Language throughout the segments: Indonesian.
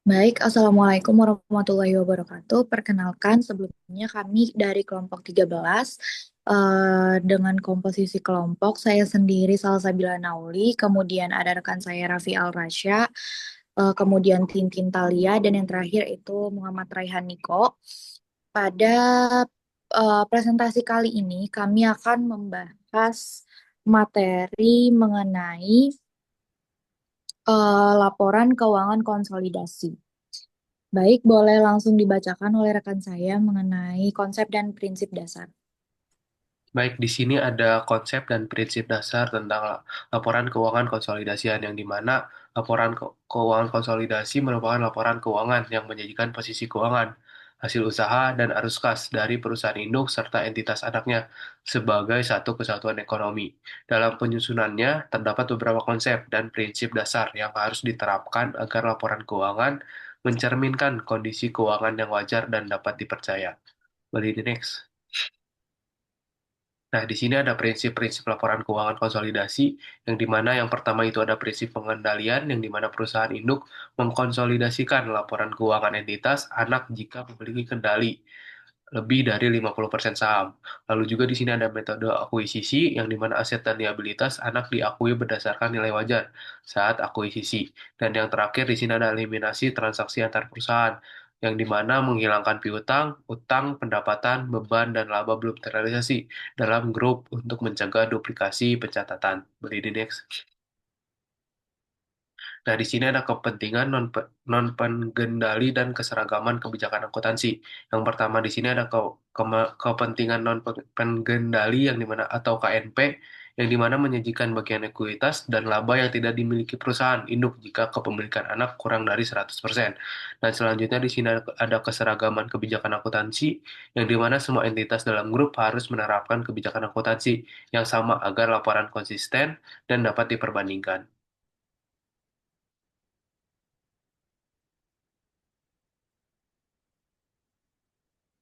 Baik, Assalamualaikum warahmatullahi wabarakatuh. Perkenalkan, sebelumnya kami dari kelompok 13 dengan komposisi kelompok saya sendiri Salsabila Nauli, kemudian ada rekan saya Raffi Al Rasya, kemudian Tintin Talia, dan yang terakhir itu Muhammad Raihan Niko. Pada presentasi kali ini kami akan membahas materi mengenai laporan keuangan konsolidasi. Baik, boleh langsung dibacakan oleh rekan saya mengenai konsep dan prinsip dasar. Baik, di sini ada konsep dan prinsip dasar tentang laporan keuangan konsolidasian, yang dimana laporan keuangan konsolidasi merupakan laporan keuangan yang menyajikan posisi keuangan, hasil usaha, dan arus kas dari perusahaan induk serta entitas anaknya sebagai satu kesatuan ekonomi. Dalam penyusunannya, terdapat beberapa konsep dan prinsip dasar yang harus diterapkan agar laporan keuangan mencerminkan kondisi keuangan yang wajar dan dapat dipercaya. Boleh di next. Nah, di sini ada prinsip-prinsip laporan keuangan konsolidasi, yang dimana yang pertama itu ada prinsip pengendalian, yang dimana perusahaan induk mengkonsolidasikan laporan keuangan entitas anak jika memiliki kendali lebih dari 50% saham. Lalu juga di sini ada metode akuisisi, yang dimana aset dan liabilitas anak diakui berdasarkan nilai wajar saat akuisisi. Dan yang terakhir di sini ada eliminasi transaksi antar perusahaan, yang dimana menghilangkan piutang, utang, pendapatan, beban, dan laba belum terrealisasi dalam grup untuk mencegah duplikasi pencatatan. Beri di next. Nah, di sini ada kepentingan non-pengendali dan keseragaman kebijakan akuntansi. Yang pertama di sini ada kepentingan non-pengendali, yang dimana atau KNP, yang dimana menyajikan bagian ekuitas dan laba yang tidak dimiliki perusahaan induk jika kepemilikan anak kurang dari 100%. Dan selanjutnya di sini ada keseragaman kebijakan akuntansi, yang dimana semua entitas dalam grup harus menerapkan kebijakan akuntansi yang sama agar laporan konsisten dan dapat diperbandingkan.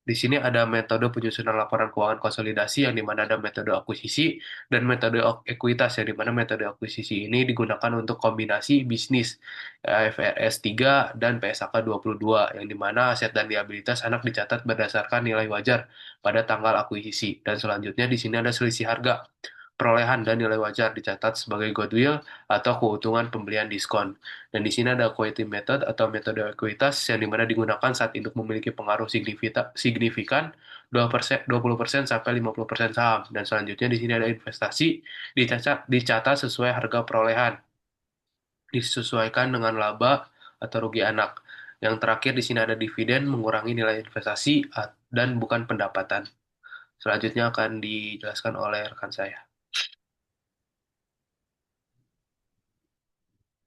Di sini ada metode penyusunan laporan keuangan konsolidasi, yang dimana ada metode akuisisi dan metode ekuitas, yang dimana metode akuisisi ini digunakan untuk kombinasi bisnis IFRS 3 dan PSAK 22, yang dimana aset dan liabilitas anak dicatat berdasarkan nilai wajar pada tanggal akuisisi. Dan selanjutnya di sini ada selisih harga perolehan dan nilai wajar dicatat sebagai goodwill atau keuntungan pembelian diskon. Dan di sini ada equity method atau metode ekuitas, yang dimana digunakan saat induk memiliki pengaruh signifikan 20% sampai 50% saham. Dan selanjutnya di sini ada investasi dicatat sesuai harga perolehan, disesuaikan dengan laba atau rugi anak. Yang terakhir di sini ada dividen mengurangi nilai investasi dan bukan pendapatan. Selanjutnya akan dijelaskan oleh rekan saya.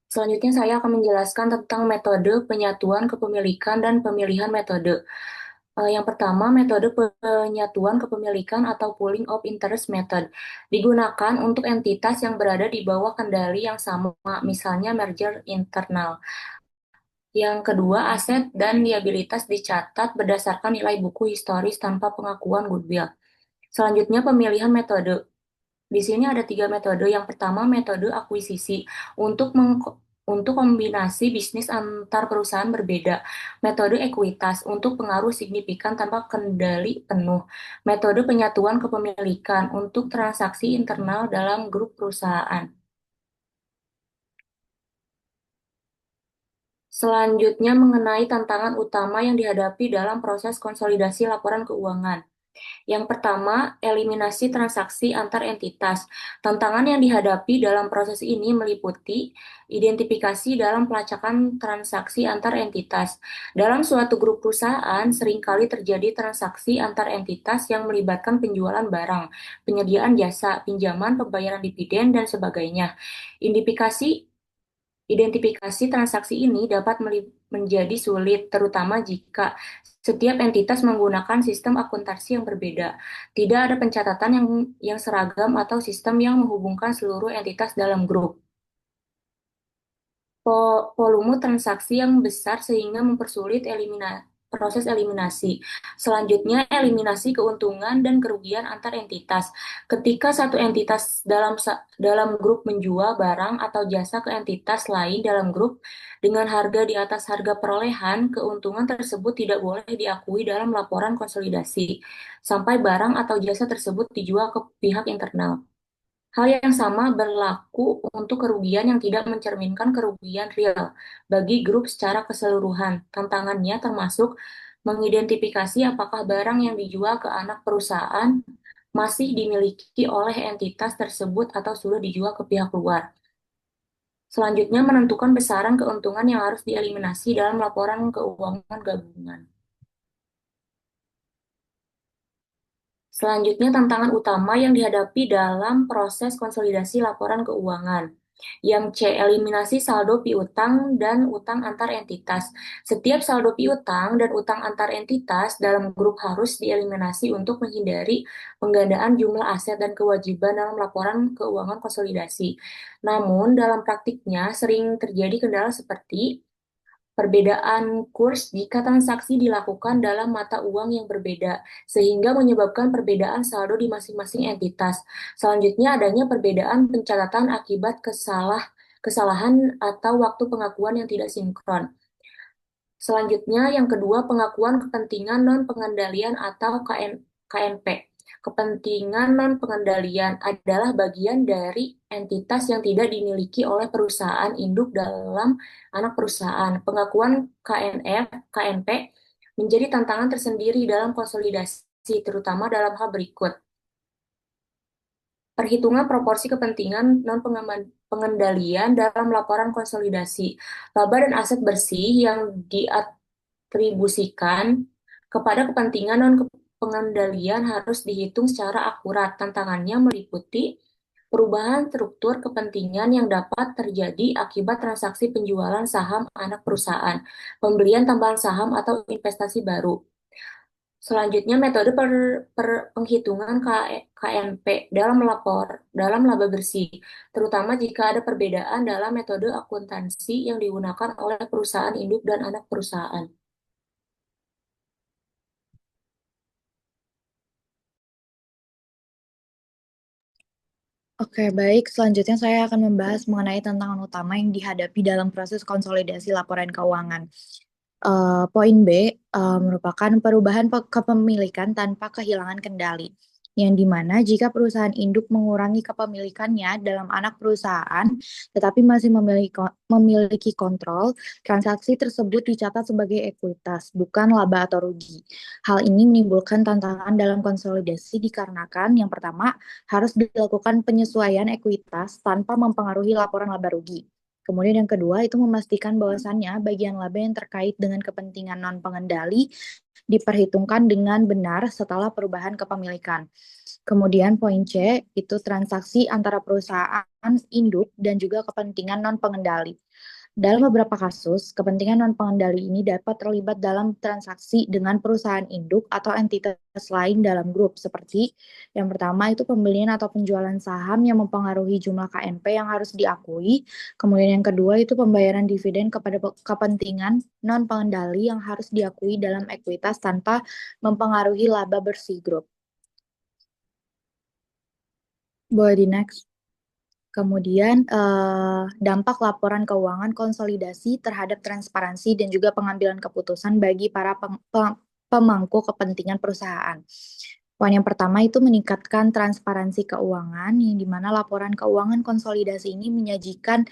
Selanjutnya saya akan menjelaskan tentang metode penyatuan kepemilikan dan pemilihan metode. Yang pertama, metode penyatuan kepemilikan atau pooling of interest method digunakan untuk entitas yang berada di bawah kendali yang sama, misalnya merger internal. Yang kedua, aset dan liabilitas dicatat berdasarkan nilai buku historis tanpa pengakuan goodwill. Selanjutnya, pemilihan metode. Di sini ada tiga metode. Yang pertama, metode akuisisi untuk untuk kombinasi bisnis antar perusahaan berbeda. Metode ekuitas untuk pengaruh signifikan tanpa kendali penuh. Metode penyatuan kepemilikan untuk transaksi internal dalam grup perusahaan. Selanjutnya mengenai tantangan utama yang dihadapi dalam proses konsolidasi laporan keuangan. Yang pertama, eliminasi transaksi antar entitas. Tantangan yang dihadapi dalam proses ini meliputi identifikasi dalam pelacakan transaksi antar entitas. Dalam suatu grup perusahaan, seringkali terjadi transaksi antar entitas yang melibatkan penjualan barang, penyediaan jasa, pinjaman, pembayaran dividen, dan sebagainya. Identifikasi Identifikasi transaksi ini dapat menjadi sulit, terutama jika setiap entitas menggunakan sistem akuntansi yang berbeda. Tidak ada pencatatan yang seragam atau sistem yang menghubungkan seluruh entitas dalam grup. Volume transaksi yang besar sehingga mempersulit proses eliminasi. Selanjutnya, eliminasi keuntungan dan kerugian antar entitas. Ketika satu entitas dalam grup menjual barang atau jasa ke entitas lain dalam grup dengan harga di atas harga perolehan, keuntungan tersebut tidak boleh diakui dalam laporan konsolidasi sampai barang atau jasa tersebut dijual ke pihak internal. Hal yang sama berlaku untuk kerugian yang tidak mencerminkan kerugian real bagi grup secara keseluruhan. Tantangannya termasuk mengidentifikasi apakah barang yang dijual ke anak perusahaan masih dimiliki oleh entitas tersebut atau sudah dijual ke pihak luar. Selanjutnya, menentukan besaran keuntungan yang harus dieliminasi dalam laporan keuangan gabungan. Selanjutnya, tantangan utama yang dihadapi dalam proses konsolidasi laporan keuangan. Yang C, eliminasi saldo piutang dan utang antar entitas. Setiap saldo piutang dan utang antar entitas dalam grup harus dieliminasi untuk menghindari penggandaan jumlah aset dan kewajiban dalam laporan keuangan konsolidasi. Namun, dalam praktiknya sering terjadi kendala seperti perbedaan kurs jika transaksi dilakukan dalam mata uang yang berbeda, sehingga menyebabkan perbedaan saldo di masing-masing entitas. Selanjutnya, adanya perbedaan pencatatan akibat kesalahan atau waktu pengakuan yang tidak sinkron. Selanjutnya, yang kedua, pengakuan kepentingan non-pengendalian atau KNP. Kepentingan non-pengendalian adalah bagian dari entitas yang tidak dimiliki oleh perusahaan induk dalam anak perusahaan. Pengakuan KNP menjadi tantangan tersendiri dalam konsolidasi, terutama dalam hal berikut. Perhitungan proporsi kepentingan non-pengendalian dalam laporan konsolidasi. Laba dan aset bersih yang diatribusikan kepada kepentingan non-pengendalian harus dihitung secara akurat. Tantangannya meliputi perubahan struktur kepentingan yang dapat terjadi akibat transaksi penjualan saham anak perusahaan, pembelian tambahan saham, atau investasi baru. Selanjutnya, metode penghitungan KNP dalam laba bersih, terutama jika ada perbedaan dalam metode akuntansi yang digunakan oleh perusahaan induk dan anak perusahaan. Oke, baik. Selanjutnya saya akan membahas mengenai tantangan utama yang dihadapi dalam proses konsolidasi laporan keuangan. Poin B merupakan perubahan kepemilikan tanpa kehilangan kendali, yang dimana jika perusahaan induk mengurangi kepemilikannya dalam anak perusahaan, tetapi masih memiliki kontrol, transaksi tersebut dicatat sebagai ekuitas, bukan laba atau rugi. Hal ini menimbulkan tantangan dalam konsolidasi dikarenakan yang pertama, harus dilakukan penyesuaian ekuitas tanpa mempengaruhi laporan laba rugi. Kemudian yang kedua itu memastikan bahwasannya bagian laba yang terkait dengan kepentingan non-pengendali diperhitungkan dengan benar setelah perubahan kepemilikan. Kemudian poin C itu transaksi antara perusahaan induk dan juga kepentingan non-pengendali. Dalam beberapa kasus, kepentingan non-pengendali ini dapat terlibat dalam transaksi dengan perusahaan induk atau entitas lain dalam grup, seperti yang pertama itu pembelian atau penjualan saham yang mempengaruhi jumlah KNP yang harus diakui, kemudian yang kedua itu pembayaran dividen kepada kepentingan non-pengendali yang harus diakui dalam ekuitas tanpa mempengaruhi laba bersih grup. Boleh di next. Kemudian dampak laporan keuangan konsolidasi terhadap transparansi dan juga pengambilan keputusan bagi para pemangku kepentingan perusahaan. Poin yang pertama itu meningkatkan transparansi keuangan, yang dimana laporan keuangan konsolidasi ini menyajikan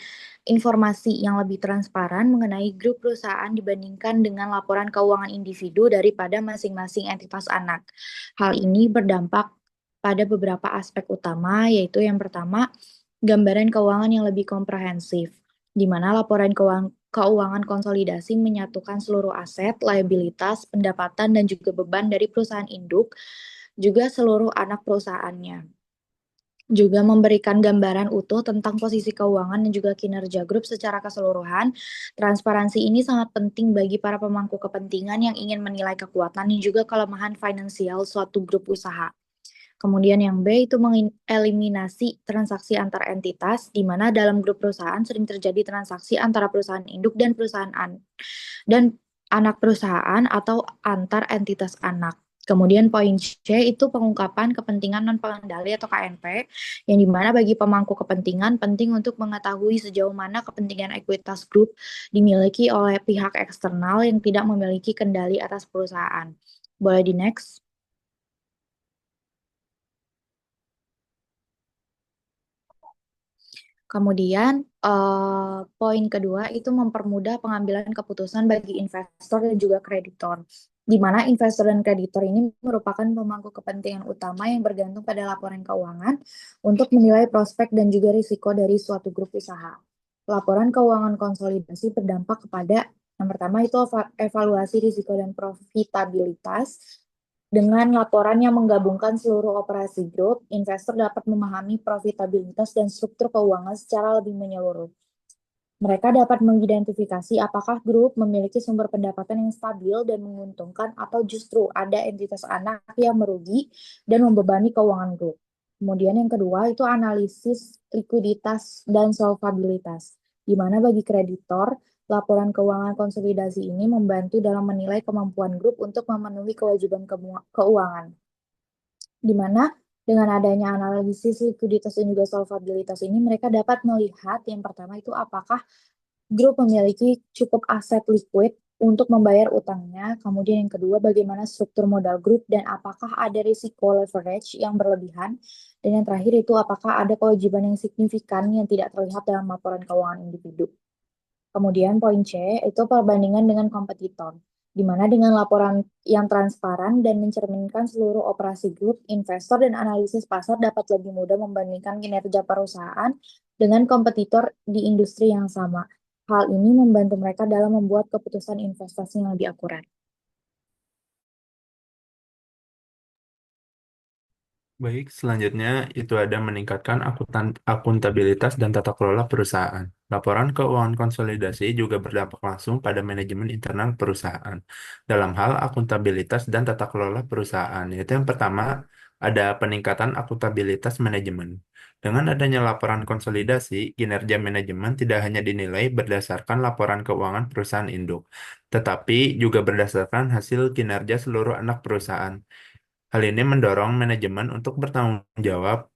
informasi yang lebih transparan mengenai grup perusahaan dibandingkan dengan laporan keuangan individu daripada masing-masing entitas anak. Hal ini berdampak pada beberapa aspek utama, yaitu yang pertama, gambaran keuangan yang lebih komprehensif, di mana laporan keuangan konsolidasi menyatukan seluruh aset, liabilitas, pendapatan, dan juga beban dari perusahaan induk, juga seluruh anak perusahaannya. Juga memberikan gambaran utuh tentang posisi keuangan dan juga kinerja grup secara keseluruhan. Transparansi ini sangat penting bagi para pemangku kepentingan yang ingin menilai kekuatan dan juga kelemahan finansial suatu grup usaha. Kemudian yang B itu mengeliminasi transaksi antar entitas, di mana dalam grup perusahaan sering terjadi transaksi antara perusahaan induk dan perusahaan anak perusahaan atau antar entitas anak. Kemudian poin C itu pengungkapan kepentingan non pengendali atau KNP, yang dimana bagi pemangku kepentingan penting untuk mengetahui sejauh mana kepentingan ekuitas grup dimiliki oleh pihak eksternal yang tidak memiliki kendali atas perusahaan. Boleh di next? Kemudian, poin kedua itu mempermudah pengambilan keputusan bagi investor dan juga kreditor, di mana investor dan kreditor ini merupakan pemangku kepentingan utama yang bergantung pada laporan keuangan untuk menilai prospek dan juga risiko dari suatu grup usaha. Laporan keuangan konsolidasi berdampak kepada yang pertama itu evaluasi risiko dan profitabilitas. Dengan laporan yang menggabungkan seluruh operasi grup, investor dapat memahami profitabilitas dan struktur keuangan secara lebih menyeluruh. Mereka dapat mengidentifikasi apakah grup memiliki sumber pendapatan yang stabil dan menguntungkan atau justru ada entitas anak yang merugi dan membebani keuangan grup. Kemudian yang kedua itu analisis likuiditas dan solvabilitas, di mana bagi kreditor, laporan keuangan konsolidasi ini membantu dalam menilai kemampuan grup untuk memenuhi kewajiban keuangan, di mana dengan adanya analisis likuiditas dan juga solvabilitas ini mereka dapat melihat yang pertama itu apakah grup memiliki cukup aset liquid untuk membayar utangnya. Kemudian yang kedua, bagaimana struktur modal grup dan apakah ada risiko leverage yang berlebihan. Dan yang terakhir itu apakah ada kewajiban yang signifikan yang tidak terlihat dalam laporan keuangan individu. Kemudian poin C itu perbandingan dengan kompetitor, di mana dengan laporan yang transparan dan mencerminkan seluruh operasi grup, investor dan analisis pasar dapat lebih mudah membandingkan kinerja perusahaan dengan kompetitor di industri yang sama. Hal ini membantu mereka dalam membuat keputusan investasi yang lebih akurat. Baik, selanjutnya itu ada meningkatkan akuntabilitas dan tata kelola perusahaan. Laporan keuangan konsolidasi juga berdampak langsung pada manajemen internal perusahaan dalam hal akuntabilitas dan tata kelola perusahaan. Yaitu yang pertama, ada peningkatan akuntabilitas manajemen. Dengan adanya laporan konsolidasi, kinerja manajemen tidak hanya dinilai berdasarkan laporan keuangan perusahaan induk, tetapi juga berdasarkan hasil kinerja seluruh anak perusahaan. Hal ini mendorong manajemen untuk bertanggung jawab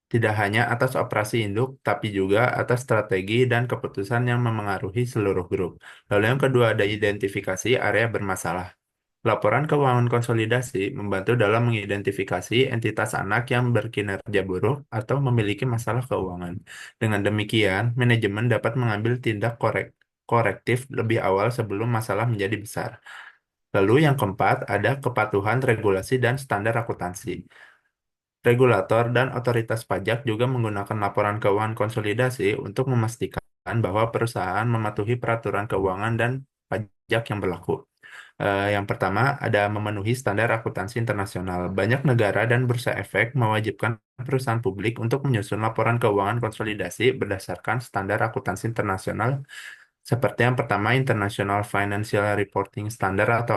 tidak hanya atas operasi induk, tapi juga atas strategi dan keputusan yang memengaruhi seluruh grup. Lalu yang kedua ada identifikasi area bermasalah. Laporan keuangan konsolidasi membantu dalam mengidentifikasi entitas anak yang berkinerja buruk atau memiliki masalah keuangan. Dengan demikian, manajemen dapat mengambil tindak korektif lebih awal sebelum masalah menjadi besar. Lalu yang keempat ada kepatuhan regulasi dan standar akuntansi. Regulator dan otoritas pajak juga menggunakan laporan keuangan konsolidasi untuk memastikan bahwa perusahaan mematuhi peraturan keuangan dan pajak yang berlaku. Yang pertama, ada memenuhi standar akuntansi internasional. Banyak negara dan bursa efek mewajibkan perusahaan publik untuk menyusun laporan keuangan konsolidasi berdasarkan standar akuntansi internasional seperti yang pertama, International Financial Reporting Standard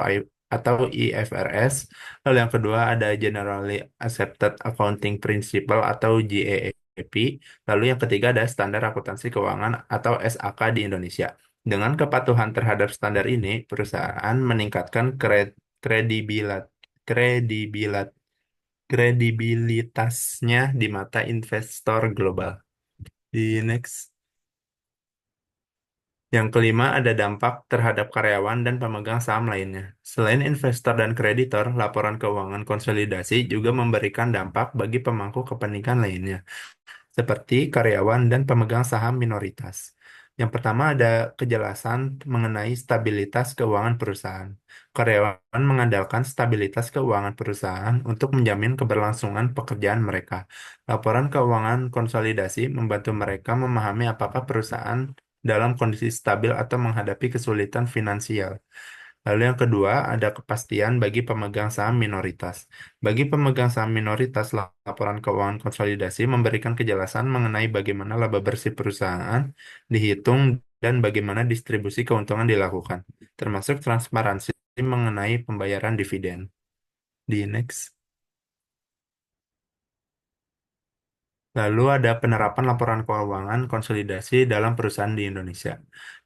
atau IFRS. Lalu yang kedua ada Generally Accepted Accounting Principle atau GAAP. Lalu yang ketiga ada Standar Akuntansi Keuangan atau SAK di Indonesia. Dengan kepatuhan terhadap standar ini, perusahaan meningkatkan kredibilat, kredibilat, kredibilitasnya di mata investor global. Di next. Yang kelima, ada dampak terhadap karyawan dan pemegang saham lainnya. Selain investor dan kreditor, laporan keuangan konsolidasi juga memberikan dampak bagi pemangku kepentingan lainnya, seperti karyawan dan pemegang saham minoritas. Yang pertama ada kejelasan mengenai stabilitas keuangan perusahaan. Karyawan mengandalkan stabilitas keuangan perusahaan untuk menjamin keberlangsungan pekerjaan mereka. Laporan keuangan konsolidasi membantu mereka memahami apakah perusahaan dalam kondisi stabil atau menghadapi kesulitan finansial. Lalu yang kedua, ada kepastian bagi pemegang saham minoritas. Bagi pemegang saham minoritas, laporan keuangan konsolidasi memberikan kejelasan mengenai bagaimana laba bersih perusahaan dihitung dan bagaimana distribusi keuntungan dilakukan, termasuk transparansi mengenai pembayaran dividen. Di next. Lalu ada penerapan laporan keuangan konsolidasi dalam perusahaan di Indonesia.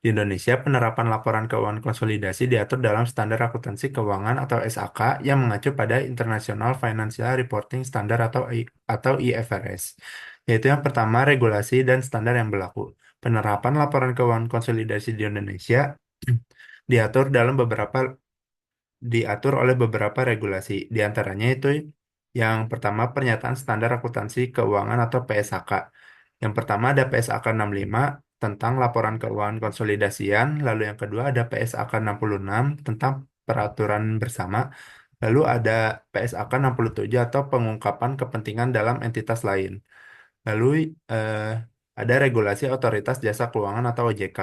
Di Indonesia, penerapan laporan keuangan konsolidasi diatur dalam Standar Akuntansi Keuangan atau SAK yang mengacu pada International Financial Reporting Standard atau IFRS. Yaitu yang pertama, regulasi dan standar yang berlaku. Penerapan laporan keuangan konsolidasi di Indonesia diatur dalam beberapa diatur oleh beberapa regulasi. Di antaranya itu yang pertama Pernyataan Standar Akuntansi Keuangan atau PSAK. Yang pertama ada PSAK 65 tentang laporan keuangan konsolidasian, lalu yang kedua ada PSAK 66 tentang peraturan bersama, lalu ada PSAK 67 atau pengungkapan kepentingan dalam entitas lain. Lalu eh, ada regulasi Otoritas Jasa Keuangan atau OJK.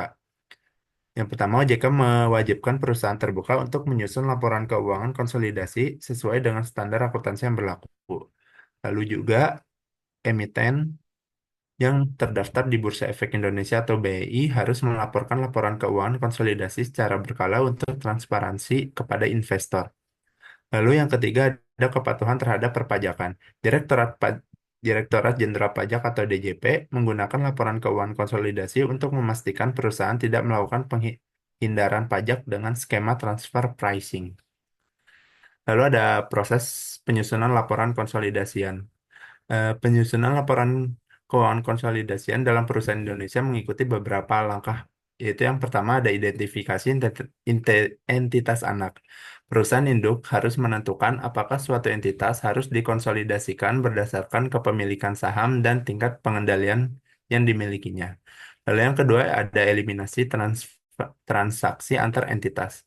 Yang pertama, OJK mewajibkan perusahaan terbuka untuk menyusun laporan keuangan konsolidasi sesuai dengan standar akuntansi yang berlaku. Lalu juga emiten yang terdaftar di Bursa Efek Indonesia atau BEI harus melaporkan laporan keuangan konsolidasi secara berkala untuk transparansi kepada investor. Lalu yang ketiga ada kepatuhan terhadap perpajakan. Direktorat Jenderal Pajak atau DJP menggunakan laporan keuangan konsolidasi untuk memastikan perusahaan tidak melakukan penghindaran pajak dengan skema transfer pricing. Lalu ada proses penyusunan laporan konsolidasian. Penyusunan laporan keuangan konsolidasian dalam perusahaan Indonesia mengikuti beberapa langkah, yaitu yang pertama ada identifikasi entitas anak. Perusahaan induk harus menentukan apakah suatu entitas harus dikonsolidasikan berdasarkan kepemilikan saham dan tingkat pengendalian yang dimilikinya. Lalu yang kedua ada eliminasi transaksi antar entitas.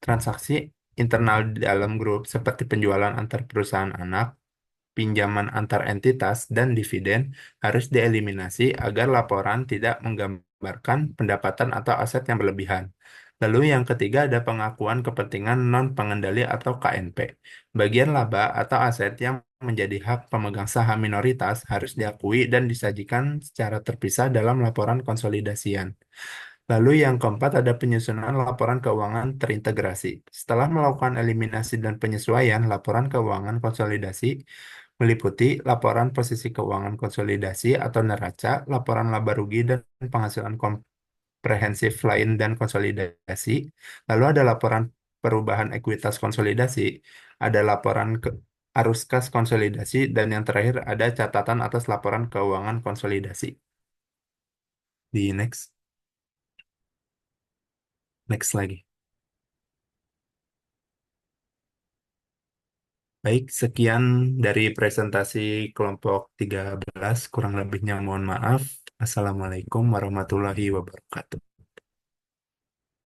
Transaksi internal di dalam grup seperti penjualan antar perusahaan anak, pinjaman antar entitas, dan dividen harus dieliminasi agar laporan tidak menggambarkan pendapatan atau aset yang berlebihan. Lalu yang ketiga ada pengakuan kepentingan non-pengendali atau KNP. Bagian laba atau aset yang menjadi hak pemegang saham minoritas harus diakui dan disajikan secara terpisah dalam laporan konsolidasian. Lalu yang keempat ada penyusunan laporan keuangan terintegrasi. Setelah melakukan eliminasi dan penyesuaian, laporan keuangan konsolidasi meliputi laporan posisi keuangan konsolidasi atau neraca, laporan laba rugi dan penghasilan komprehensif lain dan konsolidasi. Lalu ada laporan perubahan ekuitas konsolidasi, ada laporan arus kas konsolidasi, dan yang terakhir ada catatan atas laporan keuangan konsolidasi. Di next lagi. Baik, sekian dari presentasi kelompok 13. Kurang lebihnya mohon maaf. Assalamualaikum warahmatullahi wabarakatuh.